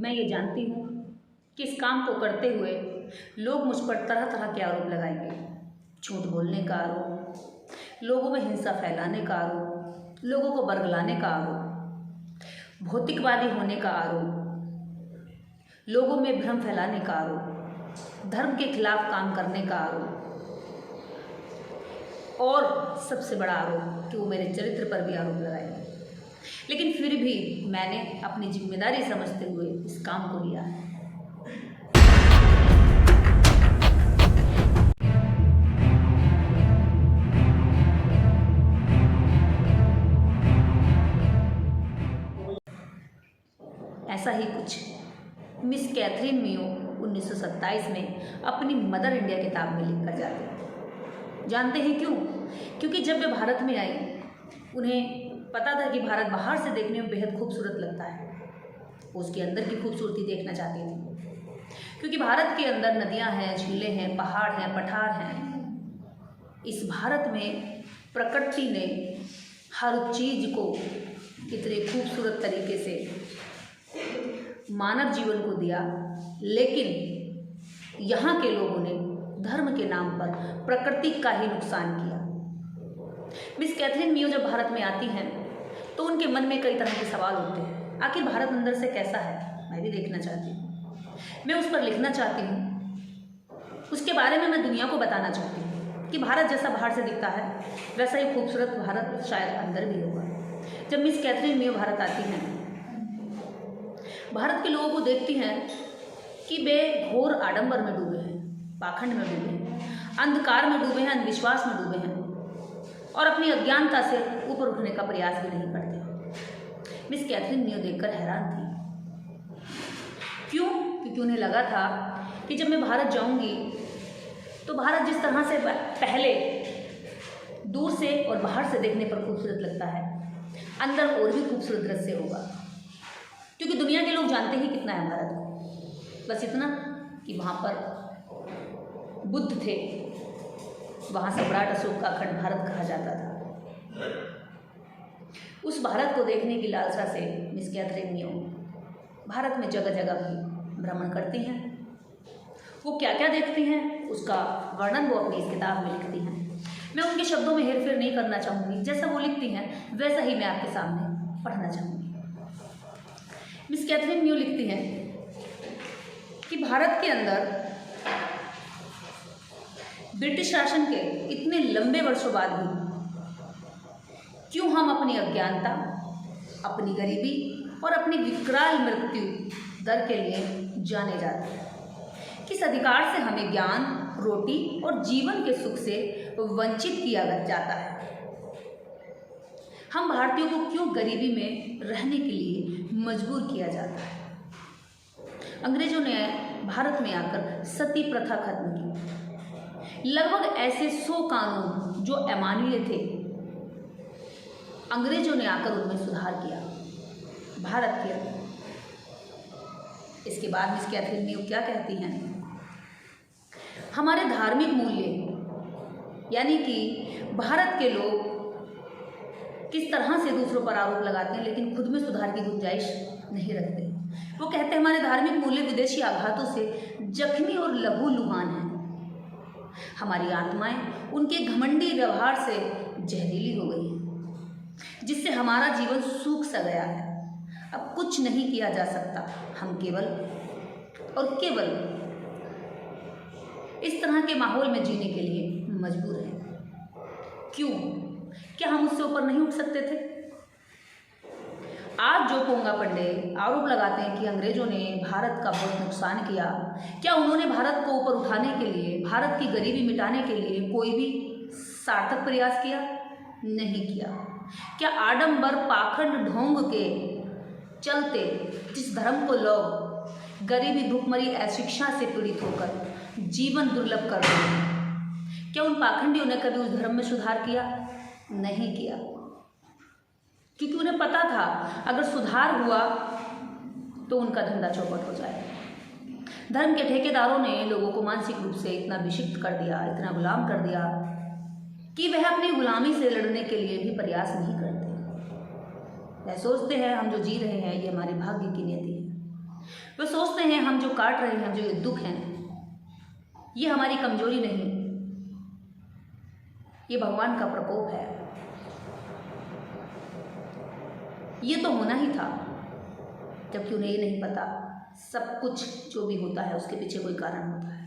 मैं ये जानती हूँ कि इस काम को करते हुए लोग मुझ पर तरह तरह के आरोप लगाएंगे। झूठ बोलने का आरोप, लोगों में हिंसा फैलाने का आरोप, लोगों को बरगलाने का आरोप, भौतिकवादी होने का आरोप, लोगों में भ्रम फैलाने का आरोप, धर्म के खिलाफ काम करने का आरोप और सबसे बड़ा आरोप कि वो मेरे चरित्र पर भी आरोप लगाएंगे। लेकिन फिर भी मैंने अपनी जिम्मेदारी समझते हुए इस काम को लिया है। ऐसा ही कुछ मिस कैथरीन मियो 1927 में अपनी मदर इंडिया किताब में लिख कर जाते हैं। जानते हैं क्यों? क्योंकि जब वे भारत में आई उन्हें पता था कि भारत बाहर से देखने में बेहद खूबसूरत लगता है। वो उसके अंदर की खूबसूरती देखना चाहती थी, क्योंकि भारत के अंदर नदियां हैं, झीलें हैं, पहाड़ हैं, पठार हैं। इस भारत में प्रकृति ने हर चीज को इतने खूबसूरत तरीके से मानव जीवन को दिया, लेकिन यहाँ के लोगों ने धर्म के नाम पर प्रकृति का ही नुकसान किया। मिस कैथरीन मियो जब भारत में आती हैं तो उनके मन में कई तरह के सवाल उठते हैं। आखिर भारत अंदर से कैसा है, मैं भी देखना चाहती हूँ, मैं उस पर लिखना चाहती हूँ, उसके बारे में मैं दुनिया को बताना चाहती हूँ कि भारत जैसा बाहर से दिखता है वैसा ही खूबसूरत भारत शायद अंदर भी होगा। जब मिस कैथरीन मियो भारत आती हैं, भारत के लोगों को देखती हैं कि वे घोर आडंबर में डूबे हैं, पाखंड में डूबे हैं, अंधकार में डूबे हैं, अंधविश्वास में डूबे हैं और अपनी अज्ञानता से ऊपर उठने का प्रयास भी नहीं करते। मिस कैथरीन मियो देखकर हैरान थी। क्यों? क्योंकि उन्हें लगा था कि जब मैं भारत जाऊंगी तो भारत जिस तरह से पहले दूर से और बाहर से देखने पर खूबसूरत लगता है, अंदर और भी खूबसूरत दृश्य होगा। क्योंकि दुनिया के लोग जानते ही कितना है भारत को, बस इतना कि वहाँ पर बुद्ध थे, वहाँ सम्राट अशोक का अखंड भारत कहा जाता था। उस भारत को देखने की लालसा से मिस कैथरीन मियो भारत में जगह जगह भी भ्रमण करती हैं। वो क्या क्या देखती हैं उसका वर्णन वो अपनी इस किताब में लिखती हैं। मैं उनके शब्दों में हेरफेर नहीं करना चाहूँगी, जैसा वो लिखती हैं वैसा ही मैं आपके सामने पढ़ना चाहूँगी। मिस कैथरीन मियो लिखती हैं कि भारत के अंदर ब्रिटिश शासन के इतने लंबे वर्षों बाद भी क्यों हम अपनी अज्ञानता, अपनी गरीबी और अपनी विकराल मृत्यु दर के लिए जाने जाते हैं। किस अधिकार से हमें ज्ञान, रोटी और जीवन के सुख से वंचित किया जाता है? हम भारतीयों को क्यों गरीबी में रहने के लिए मजबूर किया जाता है? अंग्रेजों ने भारत में आकर सती प्रथा खत्म की। लगभग ऐसे 100 कानून जो अमानवीय थे, अंग्रेजों ने आकर उनमें सुधार किया भारत के अंदर। इसके बाद मिस कैथरीन मियो क्या कहती हैं? हमारे धार्मिक मूल्य, यानी कि भारत के लोग किस तरह से दूसरों पर आरोप लगाते हैं लेकिन खुद में सुधार की गुंजाइश नहीं रखते। वो कहते हैं हमारे धार्मिक मूल्य विदेशी आघातों से जख्मी और लहूलुहान हैं। हमारी आत्माएं उनके घमंडी व्यवहार से जहरीली हो गई हैं, जिससे हमारा जीवन सूख सा गया है। अब कुछ नहीं किया जा सकता, हम केवल और केवल इस तरह के माहौल में जीने के लिए मजबूर हैं। क्यों? क्या हम उससे ऊपर नहीं उठ सकते थे? आज जो पोंगा पंडे आरोप लगाते हैं कि अंग्रेजों ने भारत का बहुत नुकसान किया, क्या उन्होंने भारत को ऊपर उठाने के लिए, भारत की गरीबी मिटाने के लिए कोई भी सार्थक प्रयास किया? नहीं किया। क्या आडंबर, पाखंड, ढोंग के चलते जिस धर्म को लोग गरीबी, भूखमरी, अशिक्षा से पीड़ित होकर जीवन दुर्लभ कर रहे हैं, क्या उन पाखंडियों ने कभी उस धर्म में सुधार किया? नहीं किया, क्योंकि उन्हें पता था अगर सुधार हुआ तो उनका धंधा चौपट हो जाएगा। धर्म के ठेकेदारों ने लोगों को मानसिक रूप से इतना विक्षिप्त कर दिया, इतना गुलाम कर दिया कि वह अपनी गुलामी से लड़ने के लिए भी प्रयास नहीं करते। वह सोचते हैं हम जो जी रहे हैं ये हमारे भाग्य की नियति है। हम जो काट रहे हैं, जो ये दुख हैं, ये हमारी कमजोरी नहीं, ये भगवान का प्रकोप है। ये तो होना ही था, जबकि उन्हें ये नहीं पता सब कुछ जो भी होता है उसके पीछे कोई कारण होता है।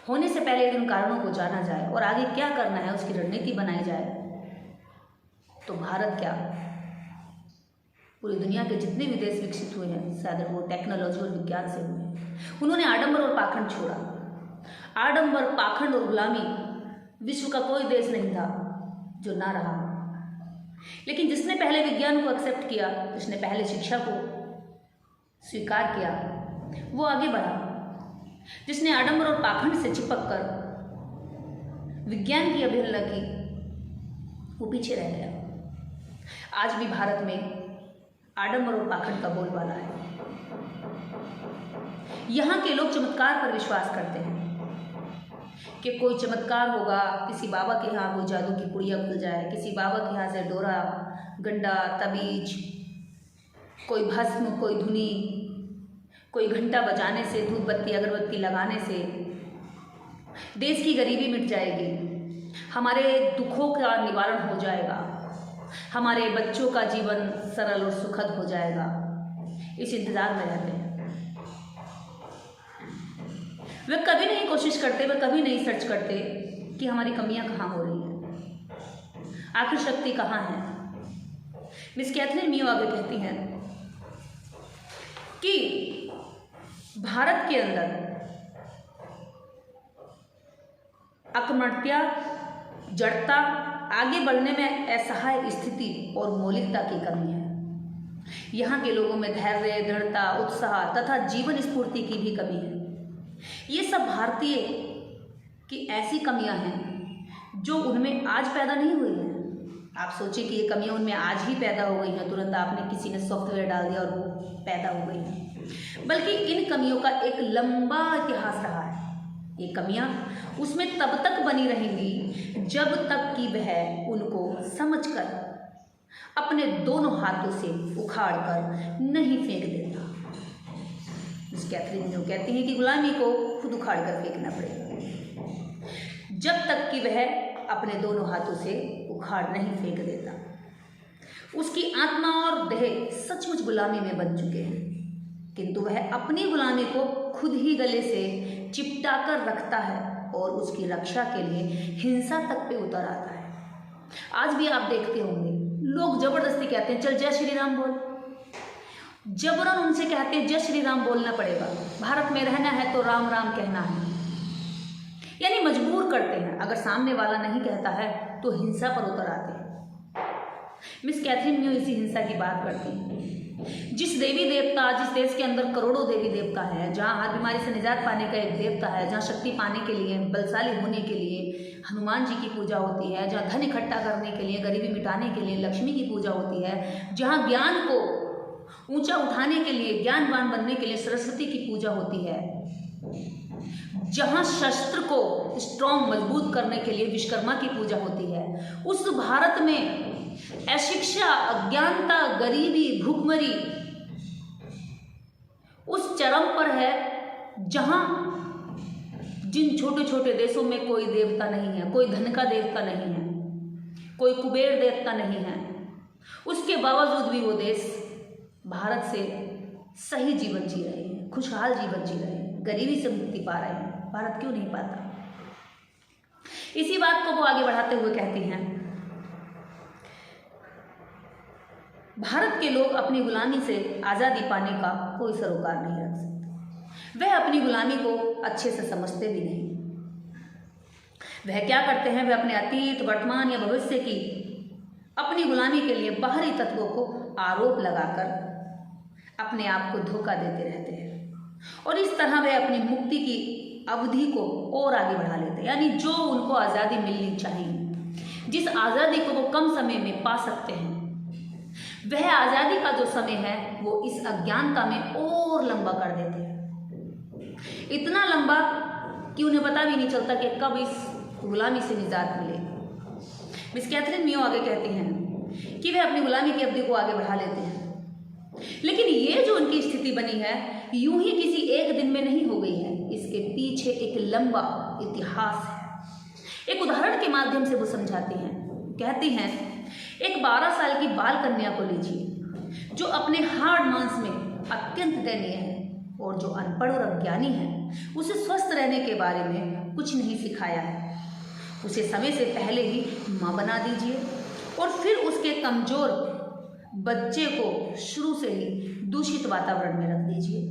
होने से पहले यदि उन कारणों को जाना जाए और आगे क्या करना है उसकी रणनीति बनाई जाए, तो भारत क्या, पूरी दुनिया के जितने भी देश विकसित हुए हैं शायद वो टेक्नोलॉजी और विज्ञान से हुए हैं। उन्होंने आडंबर और पाखंड छोड़ा। आडंबर, पाखंड और गुलामी विश्व का कोई देश नहीं था जो ना रहा, लेकिन जिसने पहले विज्ञान को एक्सेप्ट किया, जिसने पहले शिक्षा को स्वीकार किया, वो आगे बढ़ा। जिसने आडंबर और पाखंड से चिपक कर विज्ञान की अवहेलना की, वो पीछे रह गया। आज भी भारत में आडंबर और पाखंड का बोलबाला है। यहाँ के लोग चमत्कार पर विश्वास करते हैं कि कोई चमत्कार होगा, किसी बाबा के यहाँ कोई जादू की पुड़िया खुल जाए, किसी बाबा के यहाँ से डोरा, गंडा, तबीज, कोई भस्म, कोई धुनी, कोई घंटा बजाने से, धूप बत्ती अगरबत्ती लगाने से देश की गरीबी मिट जाएगी, हमारे दुखों का निवारण हो जाएगा, हमारे बच्चों का जीवन सरल और सुखद हो जाएगा। इस इंतजार में रहते हैं। वे कभी नहीं कोशिश करते, वे कभी नहीं सर्च करते कि हमारी कमियां कहाँ हो रही हैं, आखिर शक्ति कहाँ है। मिस कैथरीन मियो आगे कहती हैं कि भारत के अंदर अकर्मण्यता, जड़ता, आगे बढ़ने में असहाय स्थिति और मौलिकता की कमी है। यहाँ के लोगों में धैर्य, दृढ़ता, उत्साह तथा जीवन स्फूर्ति की भी कमी है। ये सब भारतीय की ऐसी कमियां हैं जो उनमें आज पैदा नहीं हुई हैं। आप सोचिए कि ये कमियां उनमें आज ही पैदा हो गई हैं, तुरंत आपने किसी ने सॉफ्टवेयर डाल दिया और वो पैदा हो गई हैं, बल्कि इन कमियों का एक लंबा इतिहास रहा है। ये कमियां उसमें तब तक बनी रहेंगी जब तक कि वह उनको समझकर अपने दोनों हाथों से उखाड़ कर नहीं फेंक देता। मिस कैथरीन जो कहती हैं कि गुलामी को खुद उखाड़ कर फेंकना पड़ेगा जब तक कि वह अपने दोनों हाथों से उखाड़ नहीं फेंक देता। उसकी आत्मा और देह सचमुच गुलामी में बन चुके हैं, किंतु वह अपनी गुलामी को खुद ही गले से चिपटा कर रखता है और उसकी रक्षा के लिए हिंसा तक पे उतर आता है। आज भी आप देखते होंगे लोग जबरदस्ती कहते हैं चल जय श्री राम बोल, जबरन उनसे कहते हैं जय श्री राम बोलना पड़ेगा, भारत में रहना है तो राम राम कहना है, यानी मजबूर करते हैं। अगर सामने वाला नहीं कहता है तो हिंसा पर उतर आते हैं। मिस कैथरीन मियो इसी हिंसा की बात करती हैं। जिस देवी देवता, जिस देश के अंदर करोड़ों देवी देवता है, जहाँ हर बीमारी से निजात पाने का एक देवता है, जहाँ शक्ति पाने के लिए, बलशाली होने के लिए हनुमान जी की पूजा होती है, जहाँ धन इकट्ठा करने के लिए, गरीबी मिटाने के लिए लक्ष्मी की पूजा होती है, जहाँ ज्ञान को ऊंचा उठाने के लिए, ज्ञानवान बनने के लिए सरस्वती की पूजा होती है, जहाँ शस्त्र को स्ट्रॉन्ग मजबूत करने के लिए विश्वकर्मा की पूजा होती है, उस भारत में अशिक्षा, अज्ञानता, गरीबी, भूखमरी उस चरम पर है जहाँ जिन छोटे छोटे देशों में कोई देवता नहीं है, कोई धन का देवता नहीं है, कोई कुबेर देवता नहीं है, उसके बावजूद भी वो देश भारत से सही जीवन जी रहे हैं, खुशहाल जीवन जी रहे हैं, गरीबी से मुक्ति पा रहे हैं। भारत क्यों नहीं पाता? इसी बात को वो आगे बढ़ाते हुए कहती हैं, भारत के लोग अपनी गुलामी से आज़ादी पाने का कोई सरोकार नहीं रख सकते। वह अपनी गुलामी को अच्छे से समझते भी नहीं। वह क्या करते हैं, वह अपने अतीत, वर्तमान या भविष्य की अपनी गुलामी के लिए बाहरी तत्वों को आरोप लगाकर अपने आप को धोखा देते रहते हैं और इस तरह वे अपनी मुक्ति की अवधि को और आगे बढ़ा लेते हैं। यानी जो उनको आज़ादी मिलनी चाहिए, जिस आज़ादी को वो कम समय में पा सकते हैं, वह आज़ादी का जो समय है वो इस अज्ञानता में और लंबा कर देते हैं, इतना लंबा कि उन्हें पता भी नहीं चलता कि कब इस गुलामी से निजात मिले। मिस कैथरीन मियो आगे कहती हैं कि वे अपनी गुलामी की अवधि को आगे बढ़ा लेते हैं लेकिन ये जो उनकी स्थिति बनी है यूं ही किसी एक दिन में नहीं हो गई है, इसके पीछे एक लंबा इतिहास है। एक उदाहरण के माध्यम से वो समझाती हैं, कहती हैं एक 12 साल की बाल कन्या को लीजिए जो अपने हाड़ मांस में अत्यंत दयनीय है और जो अनपढ़ और अज्ञानी है। उसे स्वस्थ रहने के बारे में कुछ नहीं सिखाया है। उसे समय से पहले ही माँ बना दीजिए और फिर उसके कमजोर बच्चे को शुरू से ही दूषित वातावरण में रख दीजिए,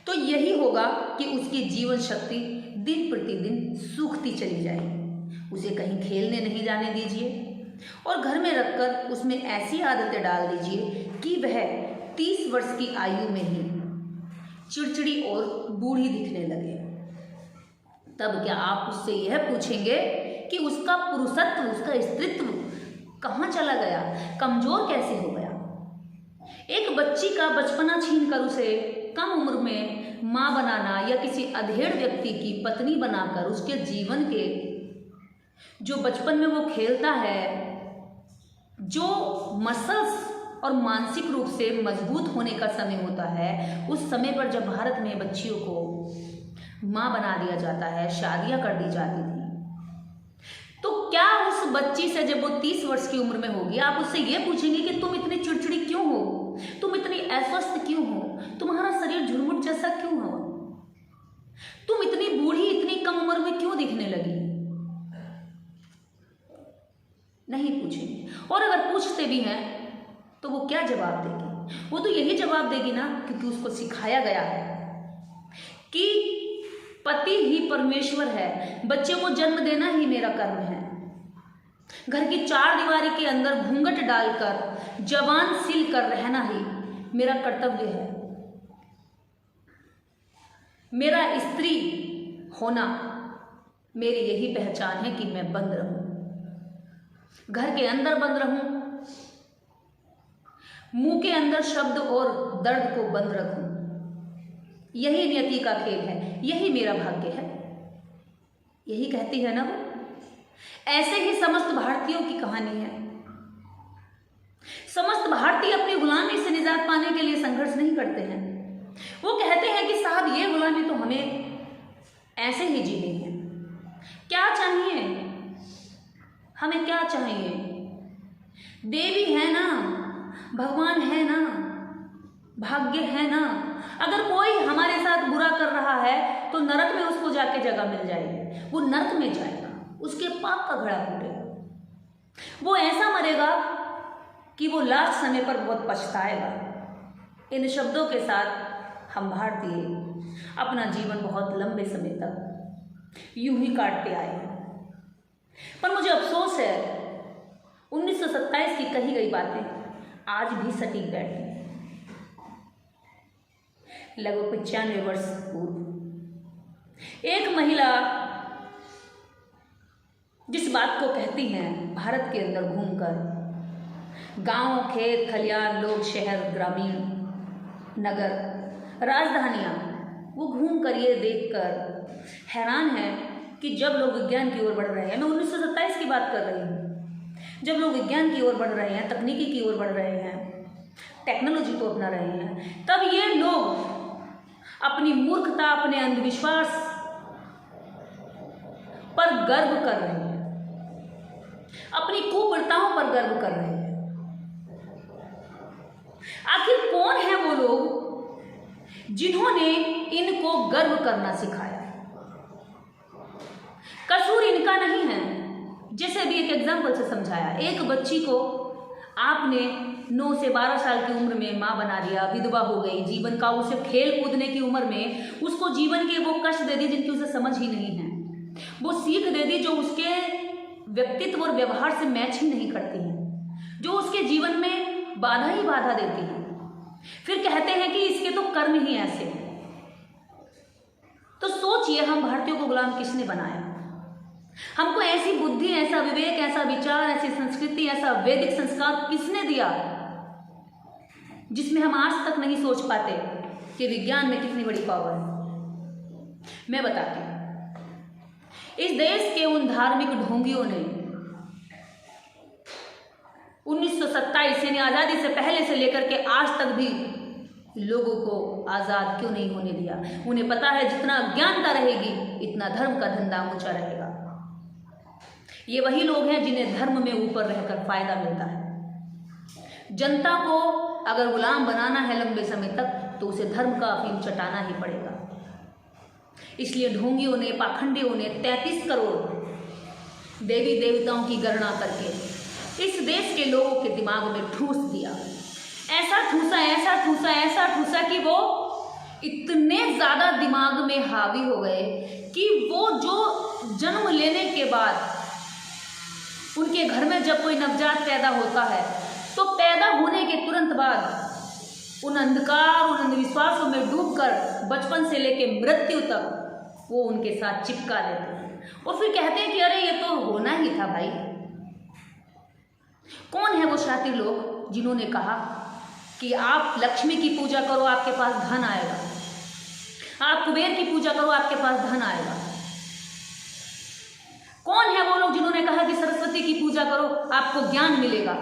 तो यही होगा कि उसकी जीवन शक्ति दिन प्रतिदिन सूखती चली जाएगी। उसे कहीं खेलने नहीं जाने दीजिए और घर में रखकर उसमें ऐसी आदतें डाल दीजिए कि वह 30 वर्ष की आयु में ही चिड़चिड़ी और बूढ़ी दिखने लगे। तब क्या आप उससे यह पूछेंगे कि उसका पुरुषत्व, उसका स्त्रीत्व कहाँ चला गया, कमजोर कैसे हो गया? एक बच्ची का बचपना छीनकर उसे कम उम्र में माँ बनाना या किसी अधेड़ व्यक्ति की पत्नी बनाकर उसके जीवन के जो बचपन में वो खेलता है, जो मसल्स और मानसिक रूप से मजबूत होने का समय होता है, उस समय पर जब भारत में बच्चियों को माँ बना दिया जाता है, शादियां कर दी जाती थी, तो क्या उस बच्ची से जब वो 30 वर्ष की उम्र में होगी आप उससे ये पूछेंगे कि तुम इतनी चिड़चिड़ी क्यों हो, तुम इतनी अस्वस्थ क्यों हो, तुम्हारा शरीर झुरमुट जैसा क्यों हो, तुम इतनी बूढ़ी इतनी कम उम्र में क्यों दिखने लगी? नहीं पूछेंगे। और अगर पूछते भी हैं तो वो क्या जवाब देगी? वो तो यही जवाब देगी ना, क्योंकि उसको सिखाया गया है कि पति ही परमेश्वर है, बच्चे को जन्म देना ही मेरा कर्म है, घर की 4 दीवारी के अंदर घूंघट डालकर जवान सिल कर रहना ही मेरा कर्तव्य है। मेरा स्त्री होना मेरी यही पहचान है कि मैं बंद रहूं, घर के अंदर बंद रहूं, मुंह के अंदर शब्द और दर्द को बंद रखूं। यही नियति का खेल है, यही मेरा भाग्य है, यही कहती है ना वो। ऐसे ही समस्त भारतीयों की कहानी है। समस्त भारतीय अपनी गुलामी से निजात पाने के लिए संघर्ष नहीं करते हैं। वो कहते हैं कि साहब ये गुलामी तो हमें ऐसे ही जीनी है। क्या चाहिए हमें, क्या चाहिए? देवी है ना, भगवान है ना, भाग्य है ना। अगर कोई हमारे साथ बुरा कर रहा है तो नरक में उसको जाके जगह मिल जाएगी, वो नरक में जाएगा, उसके पाप का घड़ा फूटेगा, वो ऐसा मरेगा कि वो लास्ट समय पर बहुत पछताएगा। इन शब्दों के साथ हम भारतीय अपना जीवन बहुत लंबे समय तक यूं ही काटते आए हैं। पर मुझे अफसोस है 1927 की कही गई बातें आज भी सटीक बैठी हैं। लगभग 95 वर्ष पूर्व एक महिला जिस बात को कहती हैं भारत के अंदर घूमकर, गांव, खेत, खलियान, लोग, शहर, ग्रामीण, नगर, राजधानियां, वो घूम कर ये देखकर हैरान है कि जब लोग विज्ञान की ओर बढ़ रहे हैं, मैं 1927 की बात कर रही हूँ, जब लोग विज्ञान की ओर बढ़ रहे हैं, तकनीकी की ओर बढ़ रहे हैं, टेक्नोलॉजी को अपना रहे हैं, तब ये लोग अपनी मूर्खता, अपने अंधविश्वास पर गर्व कर रहे हैं, अपनी कुप्रथाओं पर गर्व कर रहे हैं। आखिर कौन है वो लोग जिन्होंने इनको गर्व करना सिखाया? कसूर इनका नहीं है। जैसे भी एक एग्जाम्पल से समझाया, एक बच्ची को आपने 9 से 12 साल की उम्र में माँ बना दिया, विधवा हो गई, जीवन का उसे खेल कूदने की उम्र में उसको जीवन के वो कष्ट दे दी जिनकी उसे समझ ही नहीं है, वो सीख दे दी जो उसके व्यक्तित्व और व्यवहार से मैच ही नहीं करती है, जो उसके जीवन में बाधा ही बाधा देती है। फिर कहते हैं कि इसके तो कर्म ही ऐसे हैं। तो सोचिए, हम भारतीयों को गुलाम किसने बनाया? हमको ऐसी बुद्धि, ऐसा विवेक, ऐसा विचार, ऐसी संस्कृति, ऐसा वैदिक संस्कार किसने दिया जिसमें हम आज तक नहीं सोच पाते कि विज्ञान में कितनी बड़ी पावर है? मैं बताती हूँ। इस देश के उन धार्मिक ढोंगियों ने 1927 यानी आज़ादी से पहले से लेकर के आज तक भी लोगों को आज़ाद क्यों नहीं होने दिया? उन्हें पता है जितना अज्ञानता रहेगी इतना धर्म का धंधा ऊंचा रहेगा। ये वही लोग हैं जिन्हें धर्म में ऊपर रहकर फायदा मिलता है। जनता को अगर गुलाम बनाना है लंबे समय तक तो उसे धर्म का अफीम चटाना ही पड़ेगा। इसलिए ढोंगियों ने, पाखंडियों ने 33 करोड़ देवी देवताओं की गणना करके इस देश के लोगों के दिमाग में ठूस दिया। ऐसा ठूसा, ऐसा ठूसा, ऐसा ठूसा कि वो इतने ज़्यादा दिमाग में हावी हो गए कि वो जो जन्म लेने के बाद उनके घर में जब कोई नवजात पैदा होता है तो पैदा होने के तुरंत बाद उन अंधकार, उन अंधविश्वासों में डूबकर बचपन से लेके मृत्यु तक वो उनके साथ चिपका लेते हैं और फिर कहते हैं कि अरे ये तो होना ही था भाई। कौन है वो शातिर लोग जिन्होंने कहा कि आप लक्ष्मी की पूजा करो आपके पास धन आएगा, आप कुबेर की पूजा करो आपके पास धन आएगा? कौन है वो लोग जिन्होंने कहा कि सरस्वती की पूजा करो आपको ज्ञान मिलेगा?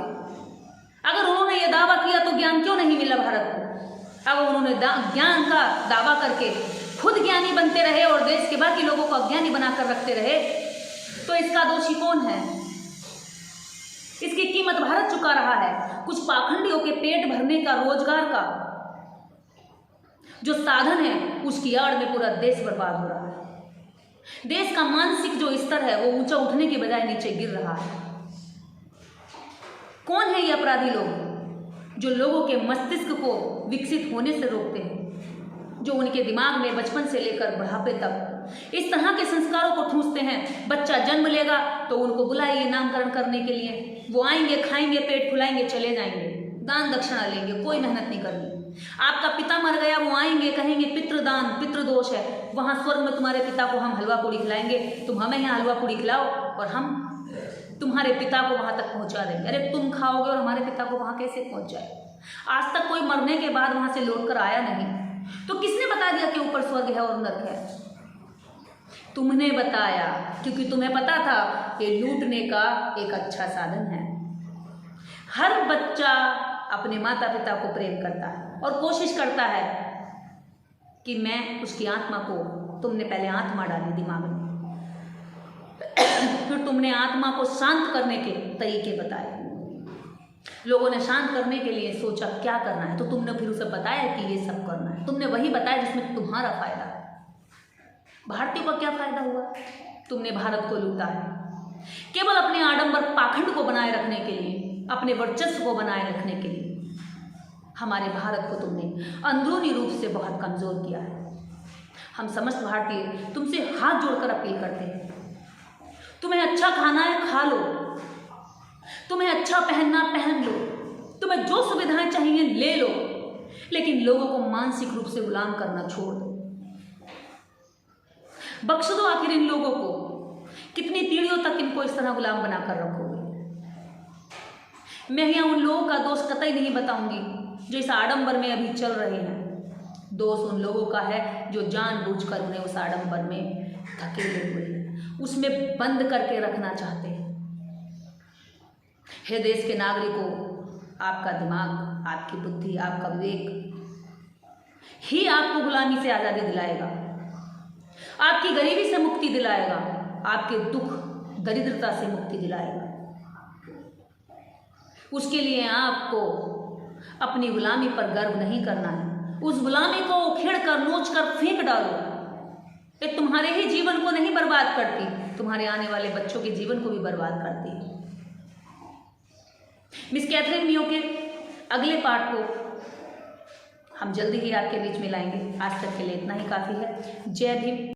अगर उन्होंने ये दावा किया तो ज्ञान क्यों नहीं मिला भारत को? अगर उन्होंने ज्ञान का दावा करके खुद ज्ञानी बनते रहे और देश के बाकी लोगों को अज्ञानी बनाकर रखते रहे तो इसका दोषी कौन है? इसकी कीमत भारत चुका रहा है। कुछ पाखंडियों के पेट भरने का, रोजगार का जो साधन है उसकी आड़ में पूरा देश बर्बाद हो रहा है। देश का मानसिक जो स्तर है वो ऊंचा उठने के बजाय नीचे गिर रहा है। कौन है ये अपराधी लोग जो लोगों के मस्तिष्क को विकसित होने से रोकते हैं, जो उनके दिमाग में बचपन से लेकर बुढ़ापे तक इस तरह के संस्कारों को ठूंसते हैं? बच्चा जन्म लेगा तो उनको बुलाइए नामकरण करने के लिए, वो आएंगे, खाएंगे, पेट फुलाएंगे, चले जाएंगे, दान दक्षिणा लेंगे, कोई मेहनत नहीं करनी। आपका पिता मर गया, वो आएंगे, कहेंगे पितृदान, पितृदोष है, वहाँ स्वर्ग में तुम्हारे पिता को हम हलवा पूड़ी खिलाएंगे, तुम हमें यहाँ हलवा पूड़ी खिलाओ और हम तुम्हारे पिता को वहाँ तक पहुँचा देंगे। अरे तुम खाओगे और हमारे पिता को वहाँ कैसे पहुँच जाए? आज तक कोई मरने के बाद वहाँ से लौट कर आया नहीं, तो किसने बता दिया कि ऊपर स्वर्ग है और नरक है? तुमने बताया, क्योंकि तुम्हें पता था कि लूटने का एक अच्छा साधन है। हर बच्चा अपने माता पिता को प्रेम करता है और कोशिश करता है कि मैं उसकी आत्मा को, तुमने पहले आत्मा डाली दिमाग में, फिर तुमने आत्मा को शांत करने के तरीके बताए। लोगों ने शांत करने के लिए सोचा क्या करना है, तो तुमने फिर उसे बताया कि ये सब करना है। तुमने वही बताया जिसमें तुम्हारा फायदा है। भारतीयों का क्या फायदा हुआ? तुमने भारत को लूटा है केवल अपने आडंबर पाखंड को बनाए रखने के लिए, अपने वर्चस्व को बनाए रखने के लिए। हमारे भारत को तुमने अंदरूनी रूप से बहुत कमजोर किया है। हम समस्त भारतीय तुमसे हाथ जोड़कर अपील करते हैं, तुम्हें अच्छा खाना है खा लो, तुम्हें अच्छा पहनना पहन लो, तुम्हें जो सुविधाएं चाहिए ले लो, लेकिन लोगों को मानसिक रूप से गुलाम करना छोड़ दो। बख्श दो आखिर इन लोगों को। कितनी पीढ़ियों तक इनको इस तरह गुलाम बनाकर रखोगे? मैं यहाँ उन लोगों का दोष कतई नहीं बताऊंगी जो इस आडंबर में अभी चल रहे हैं। दोष उन लोगों का है जो जानबूझकर उन्हें उस आडंबर में धकेले हुए हैं, उसमें बंद करके रखना चाहते हैं। हे देश के नागरिकों, आपका दिमाग, आपकी बुद्धि, आपका विवेक ही आपको गुलामी से आज़ादी दिलाएगा, आपकी गरीबी से मुक्ति दिलाएगा, आपके दुख दरिद्रता से मुक्ति दिलाएगा। उसके लिए आपको अपनी गुलामी पर गर्व नहीं करना है। उस गुलामी को उखेड़ कर, नोच कर फेंक डालो। ये तुम्हारे ही जीवन को नहीं बर्बाद करती, तुम्हारे आने वाले बच्चों के जीवन को भी बर्बाद करती है। मिस कैथरीन मियो के अगले पार्ट को हम जल्दी ही आपके बीच में लाएंगे। आज तक के लिए इतना ही काफ़ी है। जय भीम।